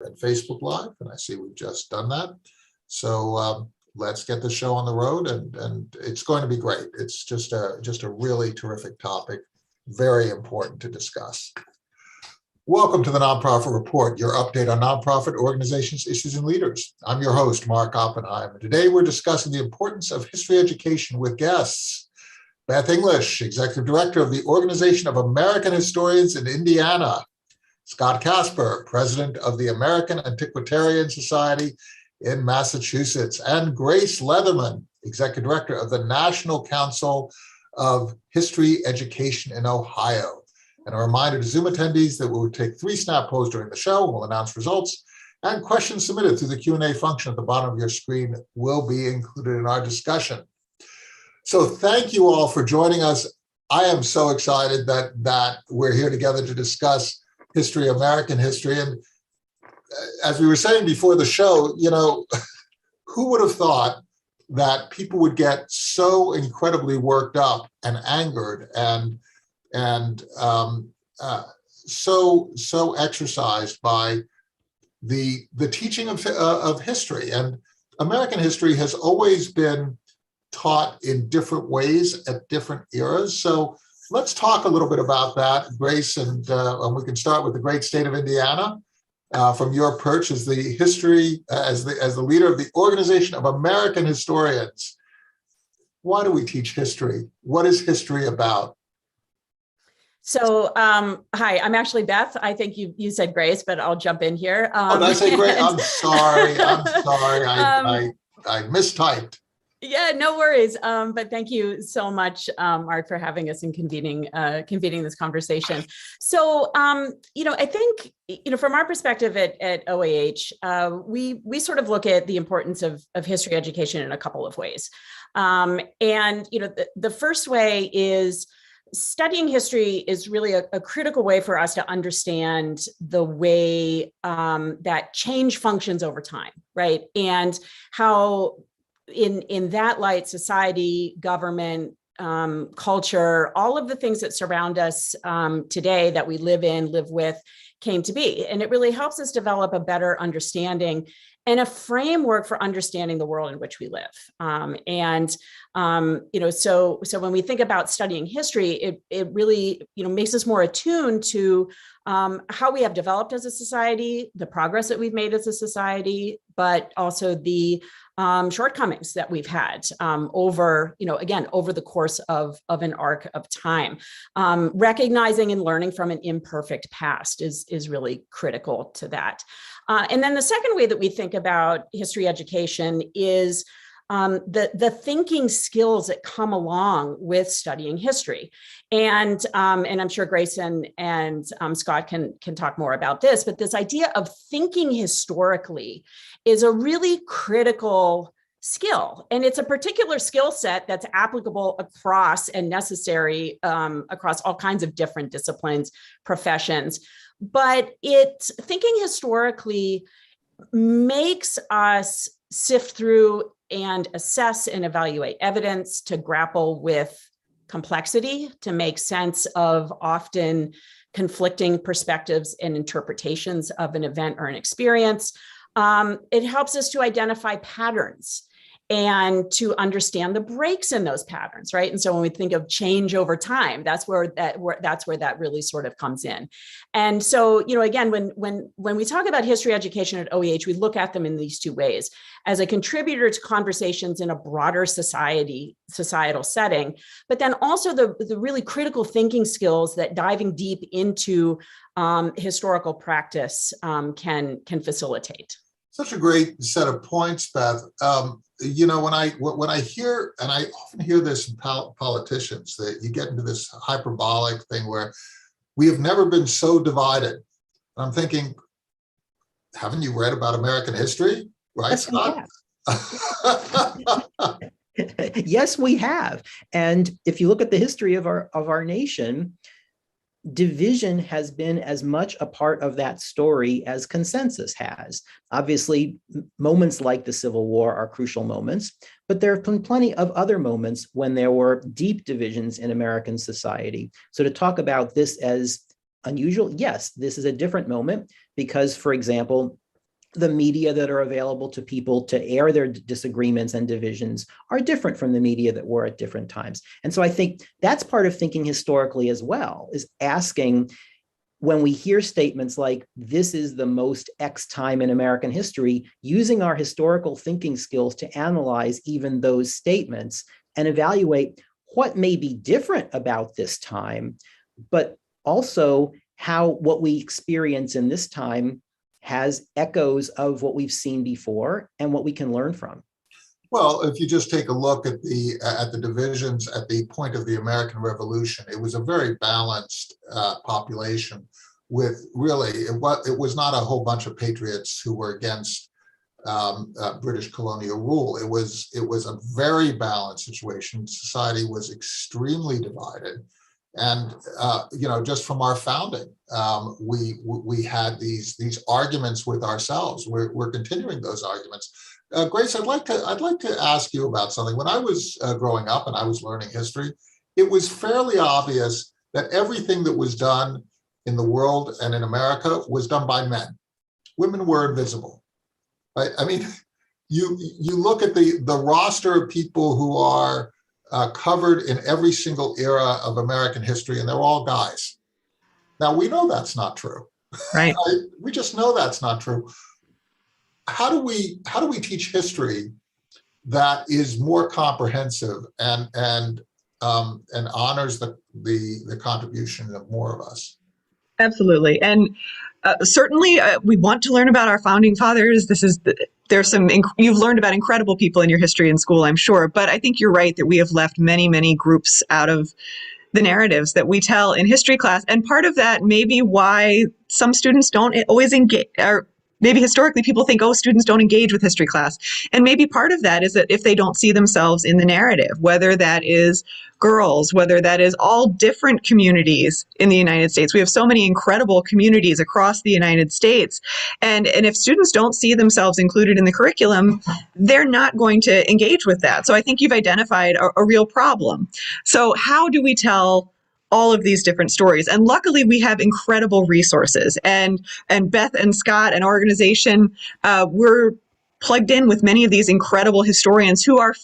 and Facebook Live, and I see we've just done that. So let's get the show on the road, and it's going to be great. It's just a really terrific topic, very important to discuss. Welcome to the Nonprofit Report, your update on nonprofit organizations, issues, and leaders. I'm your host, Mark Oppenheim, and today we're discussing the importance of history education with guests. Beth English, Executive Director of the Organization of American Historians in Indiana. Scott Casper, President of the American Antiquarian Society in Massachusetts. And Grace Leatherman, Executive Director of the National Council of History Education in Ohio. And a reminder to Zoom attendees that we will take 3 snap polls during the show. We'll announce results, and questions submitted through the Q&A function at the bottom of your screen will be included in our discussion. So thank you all for joining us. I am so excited that we're here together to discuss history, American history. And as we were saying before the show, you know, who would have thought that people would get so incredibly worked up and angered and so exercised by the teaching of history. And American history has always been taught in different ways at different eras. So let's talk a little bit about that, Grace, and we can start with the great state of Indiana. From your perch as the leader of the Organization of American Historians. Why do we teach history? What is history about? So, hi, I'm actually Beth. I think you said Grace, but I'll jump in here. Did I say Grace? I'm sorry. I mistyped. Yeah, no worries. But thank you so much, Mark, for having us and convening this conversation. So, I think, from our perspective at OAH, we sort of look at the importance of history education in a couple of ways. The first way is studying history is really a critical way for us to understand the way that change functions over time, right? And how in that light, society, government, culture, all of the things that surround us today that we live in, live with, came to be. And it really helps us develop a better understanding and a framework for understanding the world in which we live. So when we think about studying history, it really, makes us more attuned to how we have developed as a society, the progress that we've made as a society, but also the shortcomings that we've had over the course of an arc of time. Recognizing and learning from an imperfect past is really critical to that. And then the second way that we think about history education is the thinking skills that come along with studying history. And I'm sure Grace and Scott can talk more about this, but this idea of thinking historically is a really critical skill. And it's a particular skill set that's applicable across and necessary across all kinds of different disciplines, professions. But thinking historically makes us sift through and assess and evaluate evidence, to grapple with complexity, to make sense of often conflicting perspectives and interpretations of an event or an experience. It helps us to identify patterns and to understand the breaks in those patterns, right? And so when we think of change over time, that's where that really sort of comes in. And so, again, when we talk about history education at OEH, we look at them in these two ways: as a contributor to conversations in a broader societal setting, but then also the really critical thinking skills that diving deep into historical practice can facilitate. Such a great set of points, Beth. When I hear, and I often hear this from politicians, that you get into this hyperbolic thing where we have never been so divided. And I'm thinking, haven't you read about American history? Right, Scott? Yes, we have. And if you look at the history of our nation, division has been as much a part of that story as consensus has. Obviously, moments like the Civil War are crucial moments, but there have been plenty of other moments when there were deep divisions in American society. So to talk about this as unusual, yes, this is a different moment because, for example, the media that are available to people to air their disagreements and divisions are different from the media that were at different times. And so I think that's part of thinking historically as well, is asking, when we hear statements like, this is the most X time in American history, using our historical thinking skills to analyze even those statements and evaluate what may be different about this time, but also how what we experience in this time has echoes of what we've seen before and what we can learn from. Well, if you just take a look at the divisions at the point of the American Revolution, it was a very balanced population. With really, it was not a whole bunch of patriots who were against British colonial rule. It was a very balanced situation. Society was extremely divided, and just from our founding, we had these arguments with ourselves. We're continuing those arguments. Grace, I'd like to ask you about something. When I was growing up and I was learning history, it was fairly obvious that everything that was done in the world and in America was done by men. Women were invisible. Right? I mean, you look at the roster of people who are covered in every single era of American history, and they're all guys. Now, we know that's not true. Right. We just know that's not true. How do we teach history that is more comprehensive and honors the contribution of more of us? Absolutely. And certainly we want to learn about our founding fathers. You've learned about incredible people in your history in school, I'm sure. But I think you're right that we have left many, many groups out of the narratives that we tell in history class. And part of that may be why some students don't always engage, or maybe historically people think, oh, students don't engage with history class. And maybe part of that is that if they don't see themselves in the narrative, whether that is girls, whether that is all different communities in the United States. We have so many incredible communities across the United States. And if students don't see themselves included in the curriculum, they're not going to engage with that. So I think you've identified a real problem. So how do we tell all of these different stories? And luckily we have incredible resources, and Beth and Scott and our organization, we're plugged in with many of these incredible historians who are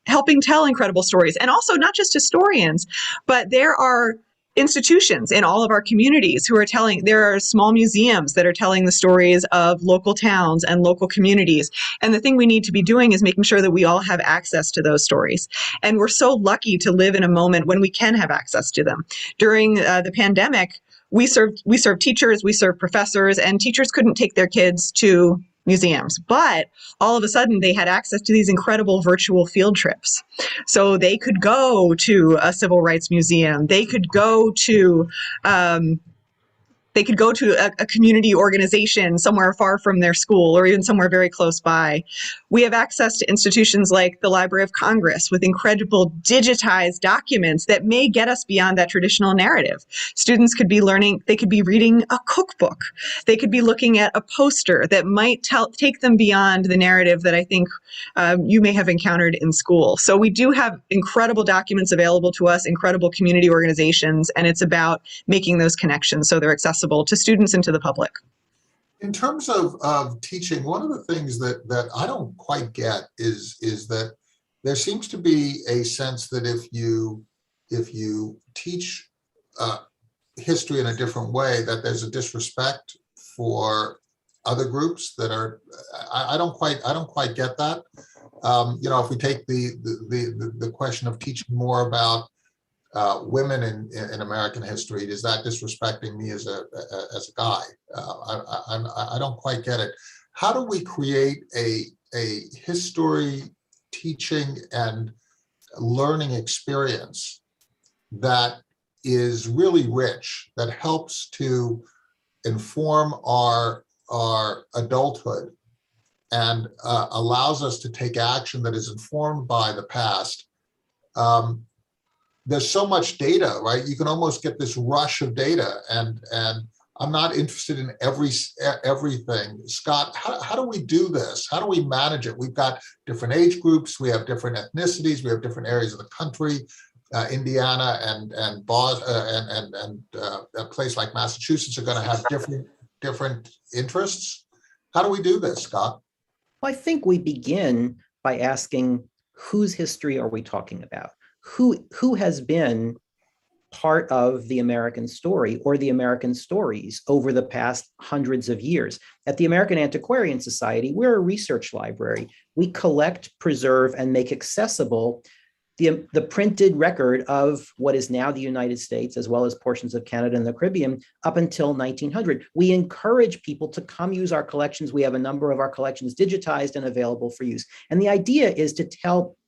helping tell incredible stories. And also not just historians, but there are institutions in all of our communities who are there are small museums that are telling the stories of local towns and local communities. And the thing we need to be doing is making sure that we all have access to those stories. And we're so lucky to live in a moment when we can have access to them. During the pandemic, we served teachers, we served professors, and teachers couldn't take their kids to museums, but all of a sudden they had access to these incredible virtual field trips. So they could go to a civil rights museum, they could go to a community organization somewhere far from their school or even somewhere very close by. We have access to institutions like the Library of Congress with incredible digitized documents that may get us beyond that traditional narrative. Students could be learning, they could be reading a cookbook. They could be looking at a poster that might take them beyond the narrative that I think you may have encountered in school. So we do have incredible documents available to us, incredible community organizations, and it's about making those connections so they're accessible to students and to the public. In terms of teaching, one of the things that I don't quite get is that there seems to be a sense that if you teach history in a different way, that there's a disrespect for other groups that are. I don't quite get that. If we take the question of teaching more about women in American history, is that disrespecting me as a guy? I don't quite get it. How do we create a history teaching and learning experience that is really rich, that helps to inform our adulthood and allows us to take action that is informed by the past? There's so much data, right? You can almost get this rush of data, and I'm not interested in everything. Scott, how do we do this? How do we manage it? We've got different age groups, we have different ethnicities, we have different areas of the country. Indiana and a place like Massachusetts are going to have different interests. How do we do this, Scott? Well, I think we begin by asking, whose history are we talking about? Who has been part of the American story or the American stories over the past hundreds of years? At the American Antiquarian Society, we're a research library. We collect, preserve, and make accessible the printed record of what is now the United States, as well as portions of Canada and the Caribbean, up until 1900. We encourage people to come use our collections. We have a number of our collections digitized and available for use. And the idea is to tell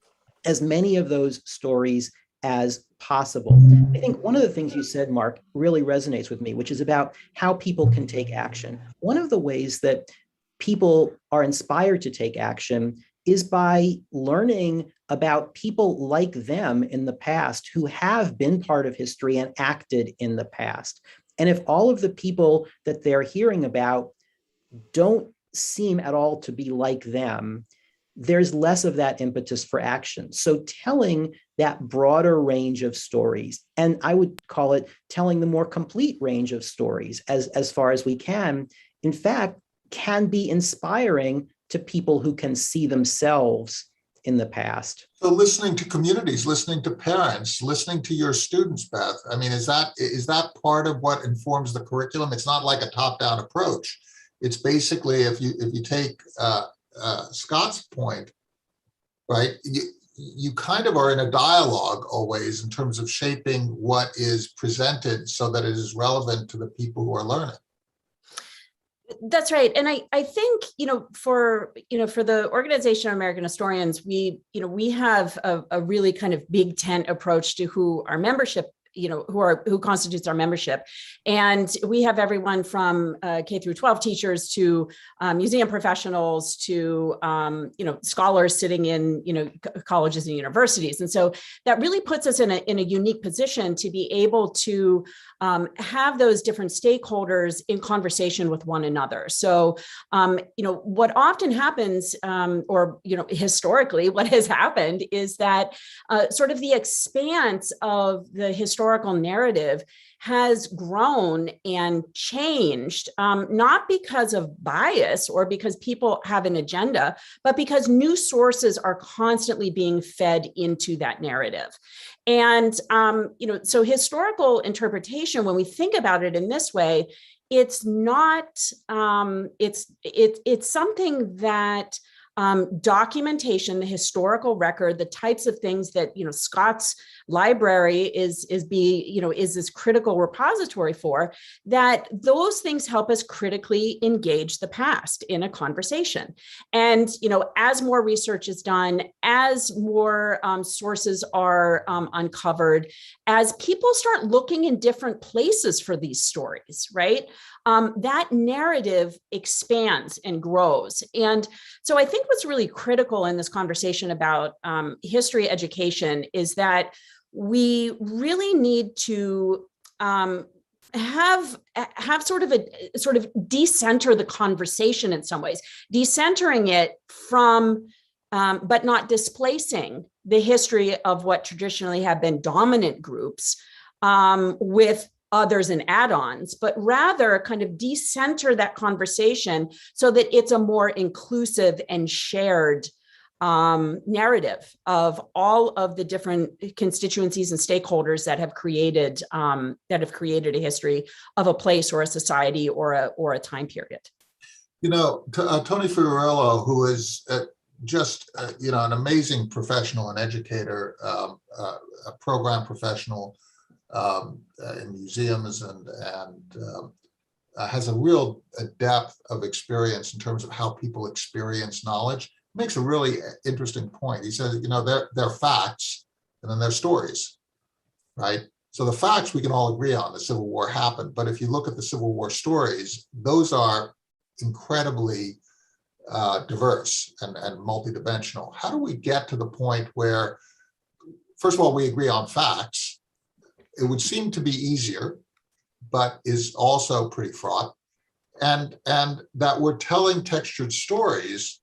as many of those stories as possible. I think one of the things you said, Mark, really resonates with me, which is about how people can take action. One of the ways that people are inspired to take action is by learning about people like them in the past who have been part of history and acted in the past. And if all of the people that they're hearing about don't seem at all to be like them, there's less of that impetus for action. So telling that broader range of stories, and I would call it telling the more complete range of stories as far as we can, in fact, can be inspiring to people who can see themselves in the past. So listening to communities, listening to parents, listening to your students, Beth, I mean, is that part of what informs the curriculum? It's not like a top-down approach. It's basically, if you take Scott's point, right, you kind of are in a dialogue always in terms of shaping what is presented so that it is relevant to the people who are learning. That's right. And I think, for the Organization of American Historians, we have a really kind of big tent approach to who our membership, who constitutes our membership. And we have everyone from K through 12 teachers to museum professionals to, scholars sitting in, colleges and universities. And so that really puts us in a unique position to be able to have those different stakeholders in conversation with one another. So, what often happens, historically, what has happened is that sort of the expanse of the historical narrative has grown and changed, not because of bias or because people have an agenda, but because new sources are constantly being fed into that narrative. And, so historical interpretation, when we think about it in this way, it's not, it's something that documentation, the historical record, the types of things that, Scott's library is this critical repository for, that those things help us critically engage the past in a conversation. And, as more research is done, as more sources are uncovered, as people start looking in different places for these stories, right? That narrative expands and grows. And so I think what's really critical in this conversation about history education is that we really need to have sort of decenter the conversation in some ways, decentering it from, but not displacing the history of what traditionally have been dominant groups with others and add-ons, but rather kind of decenter that conversation so that it's a more inclusive and shared narrative of all of the different constituencies and stakeholders that have created a history of a place or a society or a time period. Tony Fiorillo, who is just an amazing professional and educator, a program professional in museums and has a real depth of experience in terms of how people experience knowledge, makes a really interesting point. He says, they're facts and then they're stories, right? So the facts we can all agree on, the Civil War happened, but if you look at the Civil War stories, those are incredibly diverse and multidimensional. How do we get to the point where, first of all, we agree on facts? It would seem to be easier, but is also pretty fraught, and that we're telling textured stories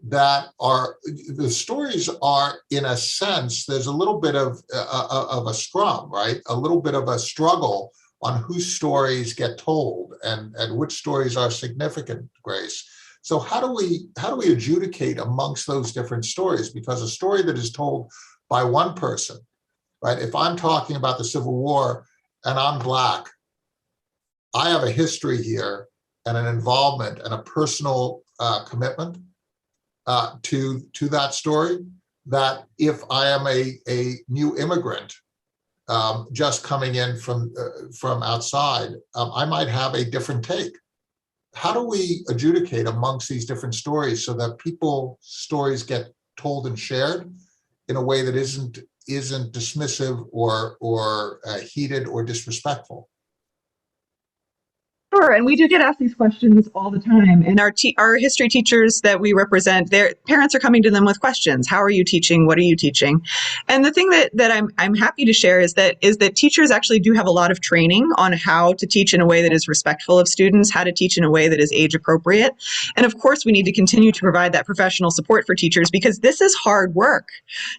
that the stories are, in a sense, there's a little bit of a scrum, right? A little bit of a struggle on whose stories get told and which stories are significant, Grace. So how do we adjudicate amongst those different stories? Because a story that is told by one person, right? If I'm talking about the Civil War and I'm Black, I have a history here and an involvement and a personal commitment to that story, that if I am a new immigrant just coming in from outside, I might have a different take. How do we adjudicate amongst these different stories so that people's stories get told and shared in a way that isn't dismissive or heated or disrespectful? Sure, and we do get asked these questions all the time. And our history teachers that we represent, their parents are coming to them with questions. How are you teaching? What are you teaching? And the thing that I'm happy to share is that teachers actually do have a lot of training on how to teach in a way that is respectful of students, how to teach in a way that is age appropriate. And of course, we need to continue to provide that professional support for teachers, because this is hard work.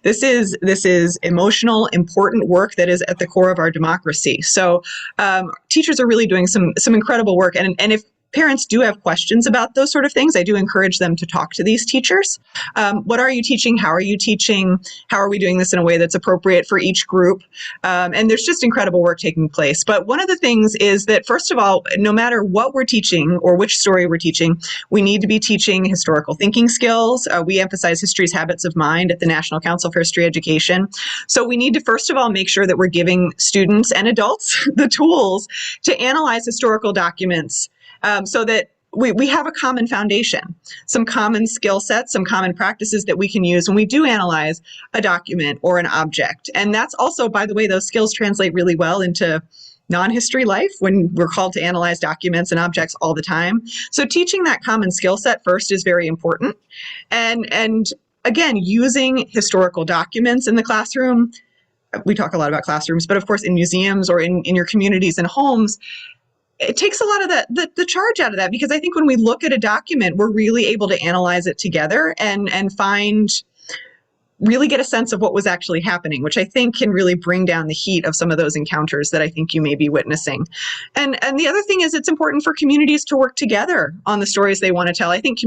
This is emotional, important work that is at the core of our democracy. So teachers are really doing some incredible work. And if parents do have questions about those sort of things, I do encourage them to talk to these teachers. What are you teaching? How are you teaching? How are we doing this in a way that's appropriate for each group? And there's just incredible work taking place. But one of the things is that, first of all, no matter what we're teaching or which story we're teaching, we need to be teaching historical thinking skills. We emphasize history's habits of mind at the National Council for History Education. So we need to, first of all, make sure that we're giving students and adults the tools to analyze historical documents, so that we have a common foundation, some common skill sets, some common practices that we can use when we do analyze a document or an object. And that's also, by the way, those skills translate really well into non-history life when we're called to analyze documents and objects all the time. So teaching that common skill set first is very important. And again, using historical documents in the classroom. We talk a lot about classrooms, but of course in museums or in your communities and homes, it takes a lot of the charge out of that, because I think when we look at a document, we're really able to analyze it together and really get a sense of what was actually happening, which I think can really bring down the heat of some of those encounters that I think you may be witnessing. And the other thing is, it's important for communities to work together on the stories they want to tell. I think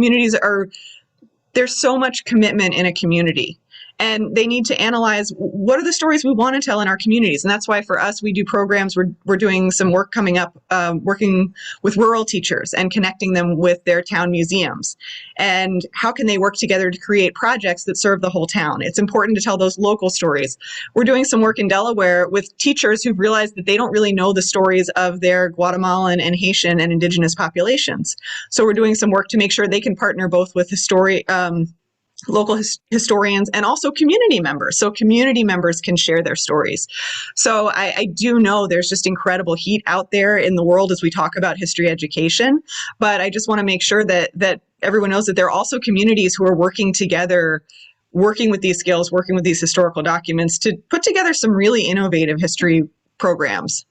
there's so much commitment in a community, and they need to analyze what are the stories we want to tell in our communities. And that's why for us, we do programs. We're doing some work coming up, working with rural teachers and connecting them with their town museums. And how can they work together to create projects that serve the whole town? It's important to tell those local stories. We're doing some work in Delaware with teachers who've realized that they don't really know the stories of their Guatemalan and Haitian and indigenous populations. So we're doing some work to make sure they can partner both with local historians and also community members, so community members can share their stories. So I do know there's just incredible heat out there in the world as we talk about history education, but I just want to make sure that everyone knows that there are also communities who are working together, working with these skills, working with these historical documents to put together some really innovative history programs.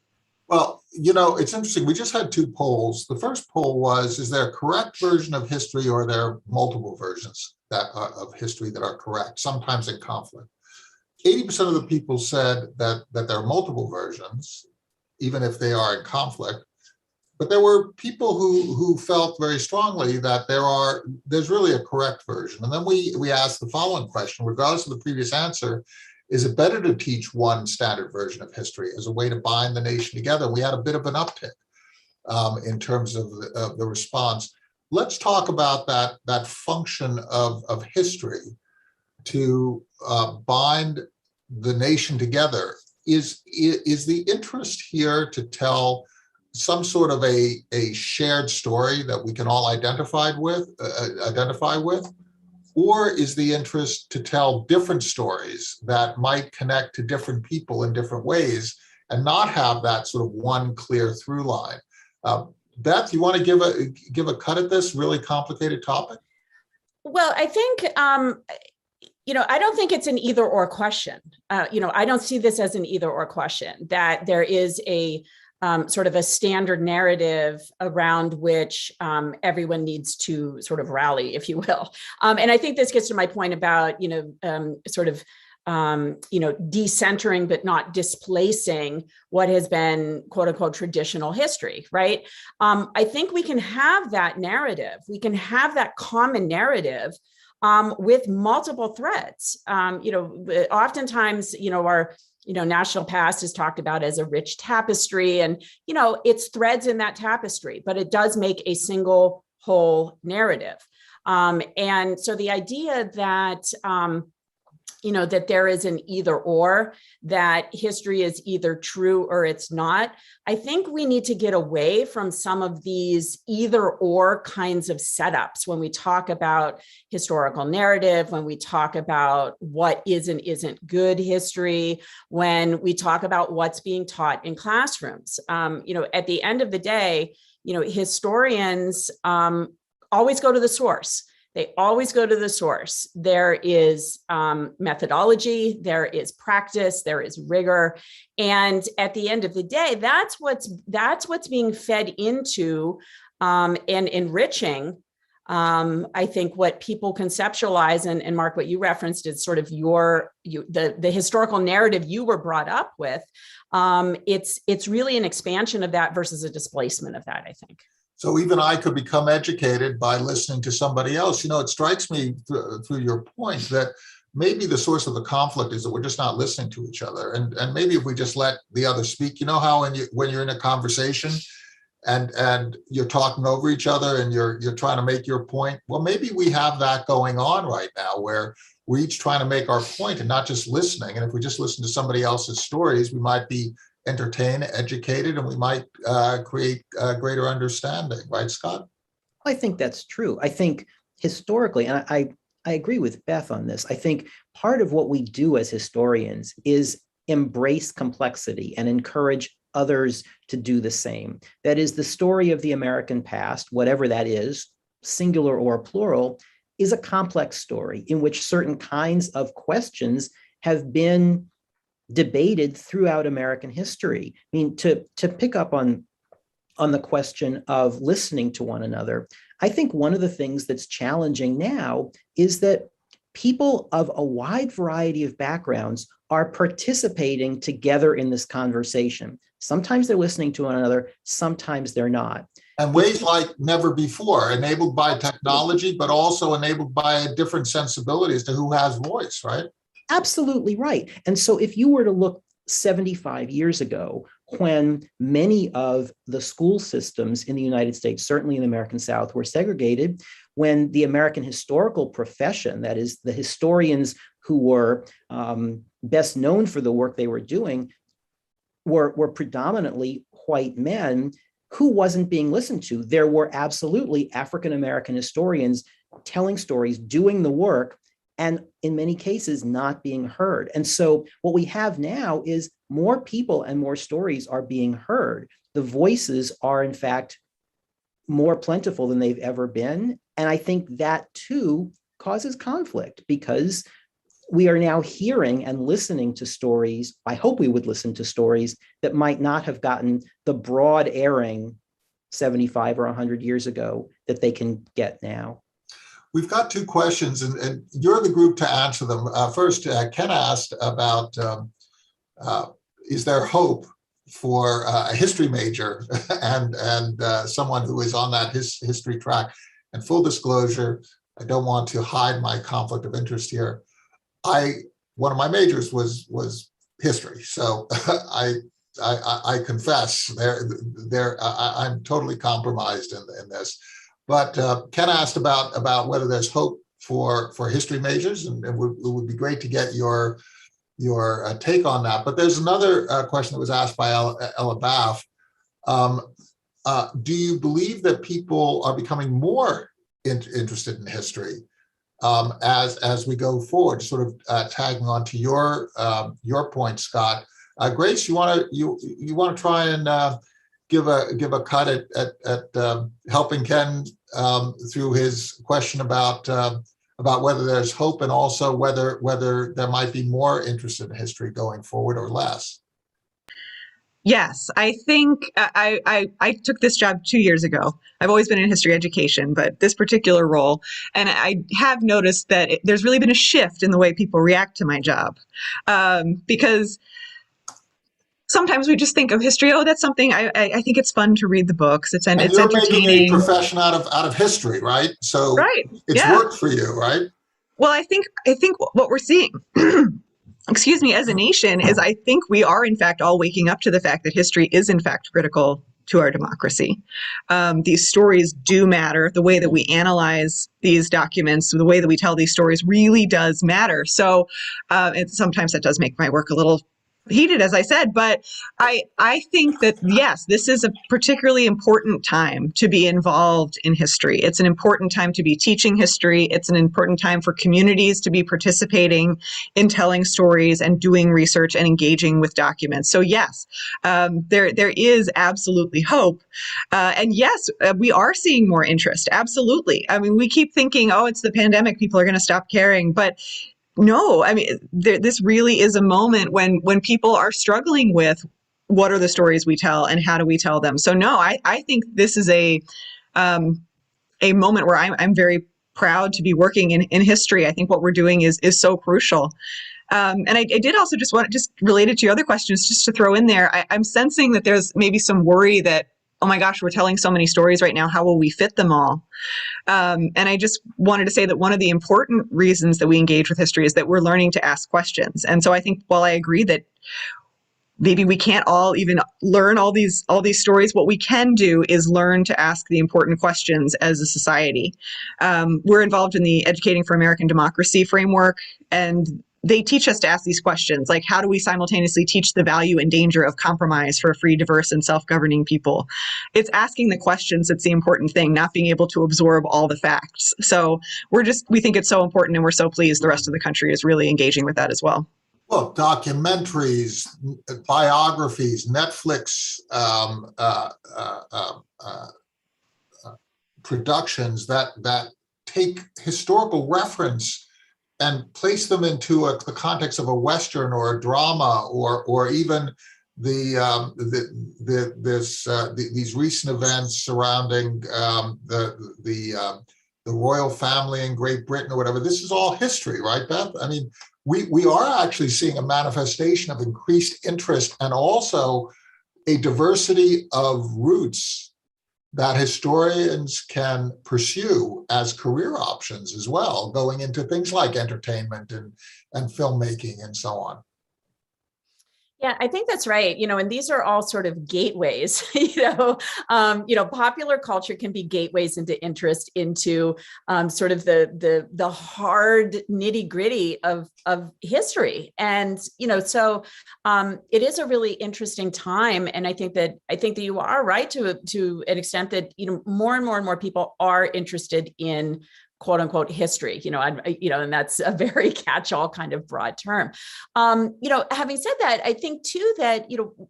Well, it's interesting. We just had two polls. The first poll was, is there a correct version of history, or are there multiple versions of history that are correct, sometimes in conflict? 80% of the people said that there are multiple versions, even if they are in conflict. But there were people who felt very strongly that there's really a correct version. And then we asked the following question, regardless of the previous answer: is it better to teach one standard version of history as a way to bind the nation together? We had a bit of an uptick in terms of the response. Let's talk about that function of history to bind the nation together. Is the interest here to tell some sort of a shared story that we can all identify with? Or is the interest to tell different stories that might connect to different people in different ways and not have that sort of one clear through line? Beth, you want to give a cut at this really complicated topic? Well, I think, I don't think it's an either or question. I don't see this as an either or question, that there is a sort of a standard narrative around which everyone needs to sort of rally, if you will. And I think this gets to my point about, sort of decentering but not displacing what has been quote unquote traditional history, right? I think we can have that narrative. We can have that common narrative with multiple threads. Oftentimes, our national past is talked about as a rich tapestry, and it's threads in that tapestry, but it does make a single whole narrative. And so the idea that that there is an either or, that history is either true or it's not. I think we need to get away from some of these either or kinds of setups when we talk about historical narrative, when we talk about what is and isn't good history, when we talk about what's being taught in classrooms. At the end of the day, historians always go to the source. They always go to the source. There is methodology, there is practice, there is rigor. And at the end of the day, that's what's being fed into and enriching, I think, what people conceptualize. And Mark, what you referenced is sort of the historical narrative you were brought up with. It's really an expansion of that versus a displacement of that, I think. So even I could become educated by listening to somebody else. It strikes me through your point that maybe the source of the conflict is that we're just not listening to each other. And maybe if we just let the other speak, how when you're in a conversation and you're talking over each other and you're trying to make your point, well, maybe we have that going on right now where we're each trying to make our point and not just listening. And if we just listen to somebody else's stories, we might be entertained, educated, and we might create greater understanding, right, Scott? I think that's true. I think historically, and I agree with Beth on this, I think part of what we do as historians is embrace complexity and encourage others to do the same. That is, the story of the American past, whatever that is, singular or plural, is a complex story in which certain kinds of questions have been debated throughout American history. I mean, to pick up on the question of listening to one another, I think one of the things that's challenging now is that people of a wide variety of backgrounds are participating together in this conversation. Sometimes they're listening to one another, sometimes they're not. And ways like never before, enabled by technology, but also enabled by a different sensibility as to who has voice, right? Absolutely right. And so if you were to look 75 years ago, when many of the school systems in the United States, certainly in the American South, were segregated, when the American historical profession, that is the historians who were best known for the work they were doing, were predominantly white men, who wasn't being listened to? There were absolutely African-American historians telling stories, doing the work, and in many cases not being heard. And so what we have now is more people and more stories are being heard. The voices are, in fact, more plentiful than they've ever been. And I think that too causes conflict, because we are now hearing and listening to stories. I hope we would listen to stories that might not have gotten the broad airing 75 or 100 years ago that they can get now. We've got two questions, and you're the group to answer them. First, Ken asked about, is there hope for a history major and someone who is on that history track? And full disclosure, I don't want to hide my conflict of interest here. One of my majors was history, so I confess I'm totally compromised in this. But Ken asked about whether there's hope for history majors, and it would be great to get your take on that. But there's another question that was asked by Ella Baff. Do you believe that people are becoming more interested in history as we go forward? Sort of tagging on to your point, Scott. Grace, you want to try and give a cut at helping Ken through his question about whether there's hope, and also whether there might be more interest in history going forward or less. Yes, I think I took this job 2 years ago. I've always been in history education, but this particular role, and I have noticed that there's really been a shift in the way people react to my job, because sometimes we just think of history. Oh, that's something I think it's fun to read the books. It's And it's you're making a entertaining, profession out of history, right? So right? it's Yeah. worked for you, right? Well, I think what we're seeing, excuse me, as a nation is I think we are in fact all waking up to the fact that history is in fact critical to our democracy. These stories do matter. The way that we analyze these documents, the way that we tell these stories really does matter. So sometimes that does make my work a little heated, as I said, but I think that, yes, this is a particularly important time to be involved in history. It's an important time to be teaching history. It's an important time for communities to be participating in telling stories and doing research and engaging with documents. So yes, there is absolutely hope. And yes, we are seeing more interest. Absolutely. I mean, we keep thinking, oh, it's the pandemic, people are going to stop caring. But no, I mean, this really is a moment when people are struggling with what are the stories we tell and how do we tell them. So no, I think this is a moment where I'm very proud to be working in history. I think what we're doing is so crucial. And I did also just want, just related to your other questions, just to throw in there, I'm sensing that there's maybe some worry that, oh my gosh, we're telling so many stories right now. How will we fit them all? And I just wanted to say that one of the important reasons that we engage with history is that we're learning to ask questions. And so I think while I agree that maybe we can't all even learn all these stories, what we can do is learn to ask the important questions as a society. We're involved in the Educating for American Democracy framework, and they teach us to ask these questions, like how do we simultaneously teach the value and danger of compromise for a free, diverse, and self-governing people? It's asking the questions that's the important thing, not being able to absorb all the facts. So we think it's so important, and we're so pleased the rest of the country is really engaging with that as well. Well, documentaries, biographies, Netflix productions that take historical reference and place them into the context of a Western or a drama, or even these recent events surrounding the royal family in Great Britain or whatever. This is all history, right, Beth? I mean, we are actually seeing a manifestation of increased interest and also a diversity of routes that historians can pursue as career options as well, going into things like entertainment and filmmaking and so on. Yeah, I think that's right. And these are all sort of gateways. Popular culture can be gateways into interest into sort of the hard nitty gritty of history. And so it is a really interesting time. And I think that you are right to an extent that more and more people are interested in quote unquote history, and that's a very catch-all kind of broad term. Having said that, I think too that,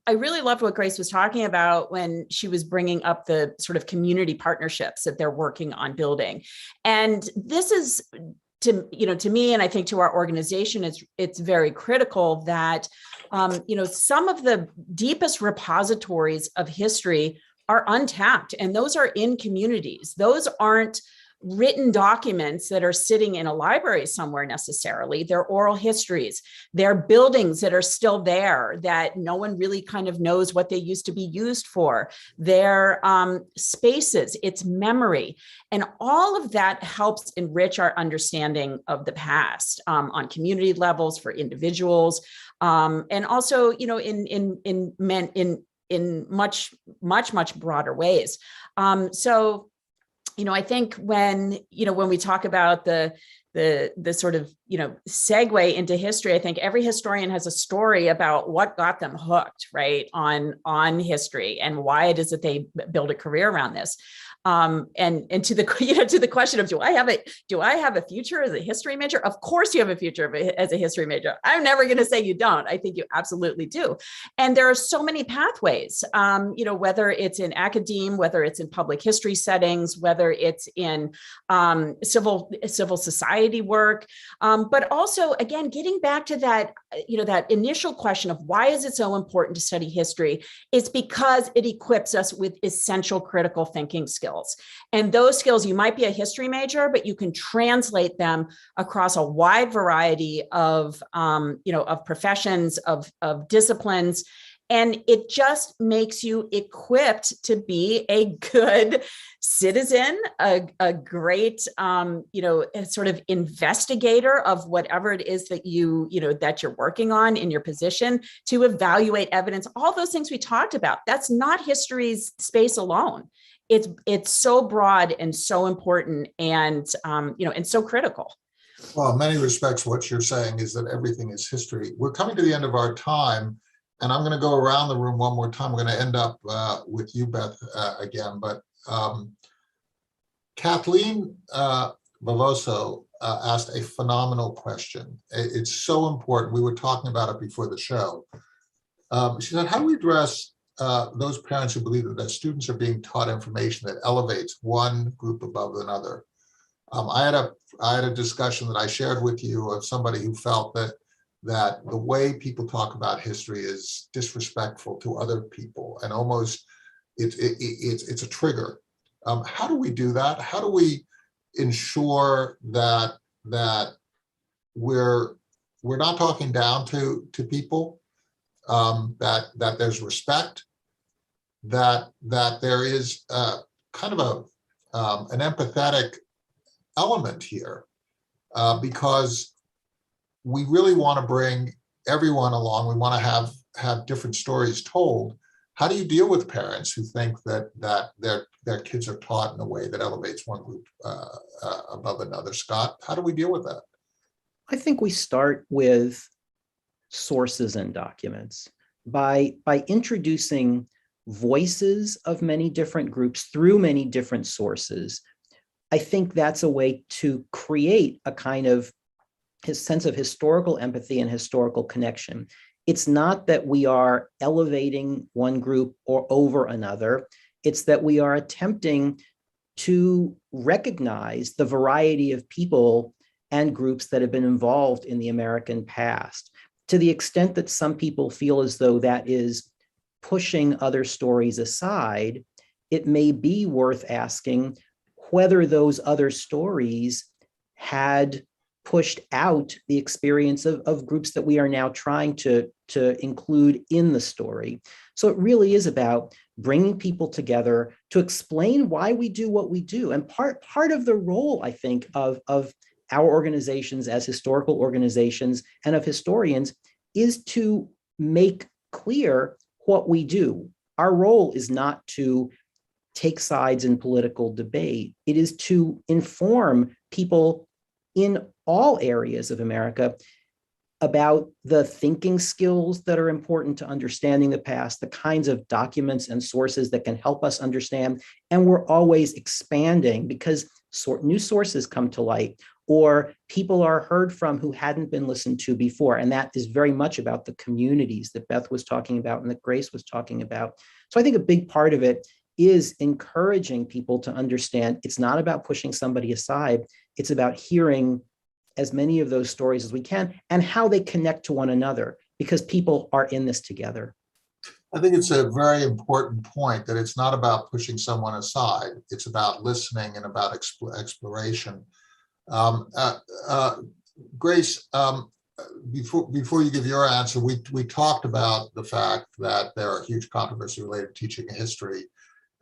I really loved what Grace was talking about when she was bringing up the sort of community partnerships that they're working on building. And this is to me, and I think to our organization, it's very critical that, some of the deepest repositories of history are untapped, and those are in communities. Those aren't written documents that are sitting in a library somewhere necessarily. They're oral histories. They're buildings that are still there that no one really kind of knows what they used to be used for. They're spaces, it's memory. And all of that helps enrich our understanding of the past on community levels for individuals. And also, in much broader ways. I think when we talk about the sort of, segue into history, I think every historian has a story about what got them hooked, right, on history and why it is that they build a career around this. And to the to the question of do I have a future as a history major? Of course you have a future as a history major. I'm never going to say you don't. I think you absolutely do. And there are so many pathways. Whether it's in academe, whether it's in public history settings, whether it's in civil society work, but also again getting back to that that initial question of why is it so important to study history? It's because it equips us with essential critical thinking skills. And those skills, you might be a history major, but you can translate them across a wide variety of professions, of disciplines. And it just makes you equipped to be a good citizen, a great, sort of investigator of whatever it is that that you're working on in your position, to evaluate evidence, all those things we talked about. That's not history's space alone. It's so broad and so important and, and so critical. Well, in many respects, what you're saying is that everything is history. We're coming to the end of our time. And I'm going to go around the room one more time. We're going to end up with you, Beth, again. But Kathleen Bavoso asked a phenomenal question. It's so important. We were talking about it before the show. She said, how do we address those parents who believe that their students are being taught information that elevates one group above another? I had a discussion that I shared with you of somebody who felt that the way people talk about history is disrespectful to other people, and almost it's a trigger. How do we do that? How do we ensure that we're not talking down to people, that there's respect, that there is kind of an empathetic element here, because we really want to bring everyone along. We want to have different stories told. How do you deal with parents who think that their kids are taught in a way that elevates one group above another? Scott, how do we deal with that? I think we start with sources and documents by introducing voices of many different groups through many different sources. I think that's a way to create a kind of his sense of historical empathy and historical connection. It's not that we are elevating one group or over another. It's that we are attempting to recognize the variety of people and groups that have been involved in the American past. To the extent that some people feel as though that is pushing other stories aside, it may be worth asking whether those other stories had pushed out the experience of groups that we are now trying to include in the story. So it really is about bringing people together to explain why we do what we do. And part of the role, I think, of our organizations as historical organizations and of historians is to make clear what we do. Our role is not to take sides in political debate. It is to inform people in all areas of America about the thinking skills that are important to understanding the past, the kinds of documents and sources that can help us understand. And we're always expanding because new sources come to light, or people are heard from who hadn't been listened to before. And that is very much about the communities that Beth was talking about and that Grace was talking about. So I think a big part of it is encouraging people to understand it's not about pushing somebody aside. It's about hearing as many of those stories as we can and how they connect to one another, because people are in this together. I think it's a very important point that it's not about pushing someone aside. It's about listening and about exploration. Grace, before you give your answer, we talked about the fact that there are huge controversies related to teaching history.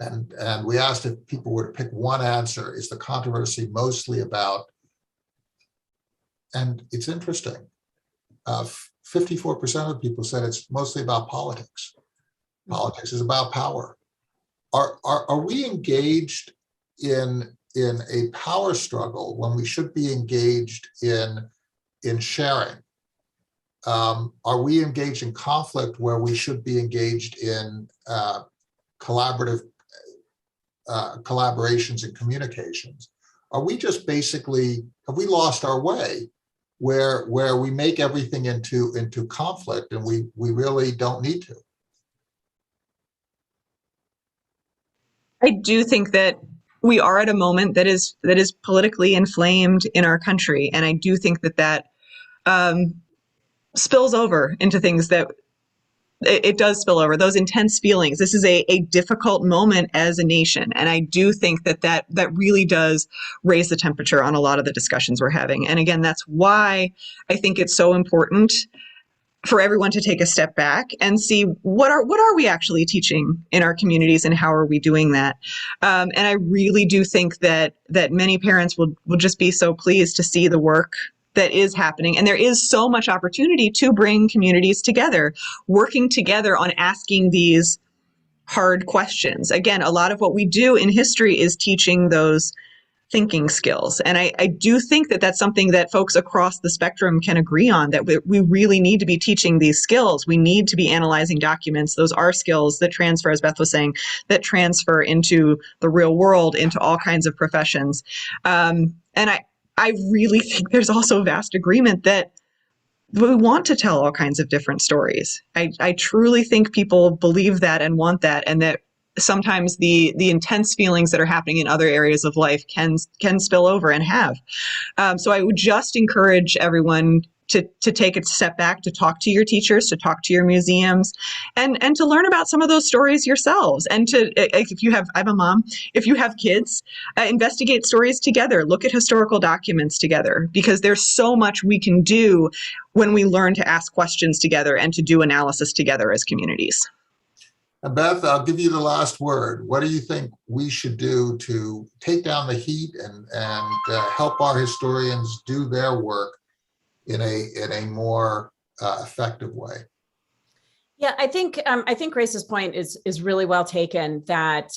And we asked if people were to pick one answer, is the controversy mostly about, and it's interesting, 54% of people said it's mostly about politics. Politics is about power. Are we engaged in a power struggle when we should be engaged in sharing? Are we engaged in conflict where we should be engaged in collaborative collaborations and communications? Are we just basically, have we lost our way where we make everything into conflict and we really don't need to? I do think that we are at a moment that is politically inflamed in our country, and I do think that spills over into things that it does spill over, those intense feelings. This is a difficult moment as a nation, and I do think that really does raise the temperature on a lot of the discussions we're having. And again, that's why I think it's so important for everyone to take a step back and see what are we actually teaching in our communities and how are we doing that. And I really do think that many parents will just be so pleased to see the work that is happening. And there is so much opportunity to bring communities together, working together on asking these hard questions. Again, a lot of what we do in history is teaching those thinking skills. And I do think that that's something that folks across the spectrum can agree on, that we really need to be teaching these skills. We need to be analyzing documents. Those are skills that transfer, as Beth was saying, that transfer into the real world, into all kinds of professions. And I really think there's also vast agreement that we want to tell all kinds of different stories. I truly think people believe that and want that, and that sometimes the intense feelings that are happening in other areas of life can spill over and have. So I would just encourage everyone to take a step back, to talk to your teachers, to talk to your museums, and to learn about some of those stories yourselves. And I'm a mom, if you have kids, investigate stories together, look at historical documents together, because there's so much we can do when we learn to ask questions together and to do analysis together as communities. And Beth, I'll give you the last word. What do you think we should do to take down the heat and help our historians do their work in a more effective way? Yeah, I think Grace's point is really well taken, that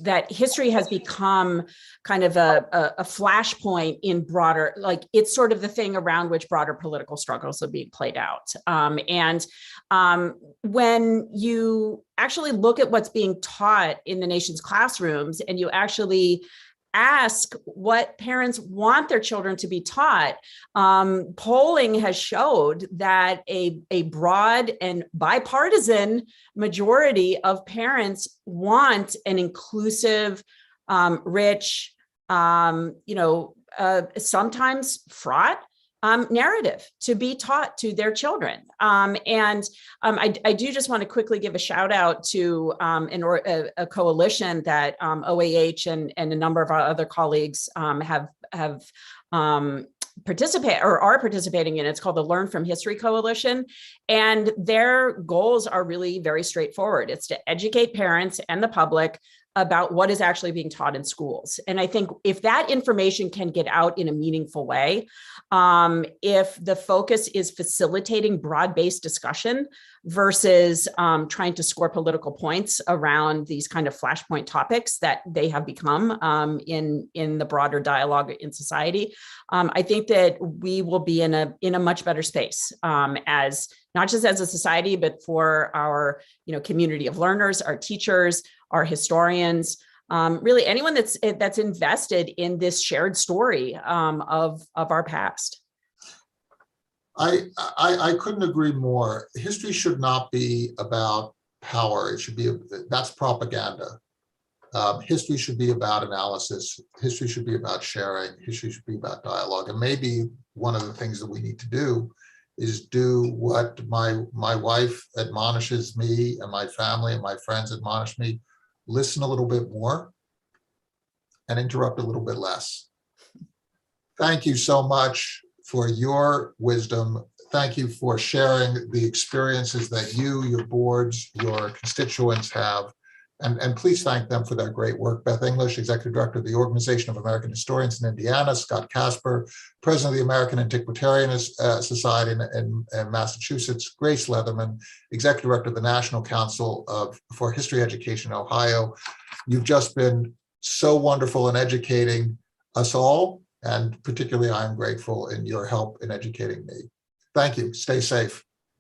that history has become kind of a flashpoint in broader, like it's sort of the thing around which broader political struggles are being played out. And when you actually look at what's being taught in the nation's classrooms, and you actually ask what parents want their children to be taught, polling has showed that a broad and bipartisan majority of parents want an inclusive, rich, sometimes fraught narrative to be taught to their children. I do just want to quickly give a shout out to a coalition that OAH and a number of our other colleagues have participate or are participating in. It's called the Learn from History Coalition. And their goals are really very straightforward. It's to educate parents and the public about what is actually being taught in schools. And I think if that information can get out in a meaningful way, if the focus is facilitating broad-based discussion versus trying to score political points around these kind of flashpoint topics that they have become in the broader dialogue in society, I think that we will be in a much better space as not just as a society, but for our community of learners, our teachers, our historians, really anyone that's invested in this shared story of our past. I couldn't agree more. History should not be about power. It should be, that's propaganda. History should be about analysis. History should be about sharing. History should be about dialogue. And maybe one of the things that we need to do is do what my wife admonishes me, and my family and my friends admonish me: listen a little bit more and interrupt a little bit less. Thank you so much for your wisdom. Thank you for sharing the experiences that you, your boards, your constituents have. And please thank them for their great work. Beth English, Executive Director of the Organization of American Historians in Indiana; Scott Casper, President of the American Antiquarian Society in Massachusetts; Grace Leatherman, Executive Director of the National Council for History Education in Ohio. You've just been so wonderful in educating us all, and particularly I am grateful in your help in educating me. Thank you. Stay safe.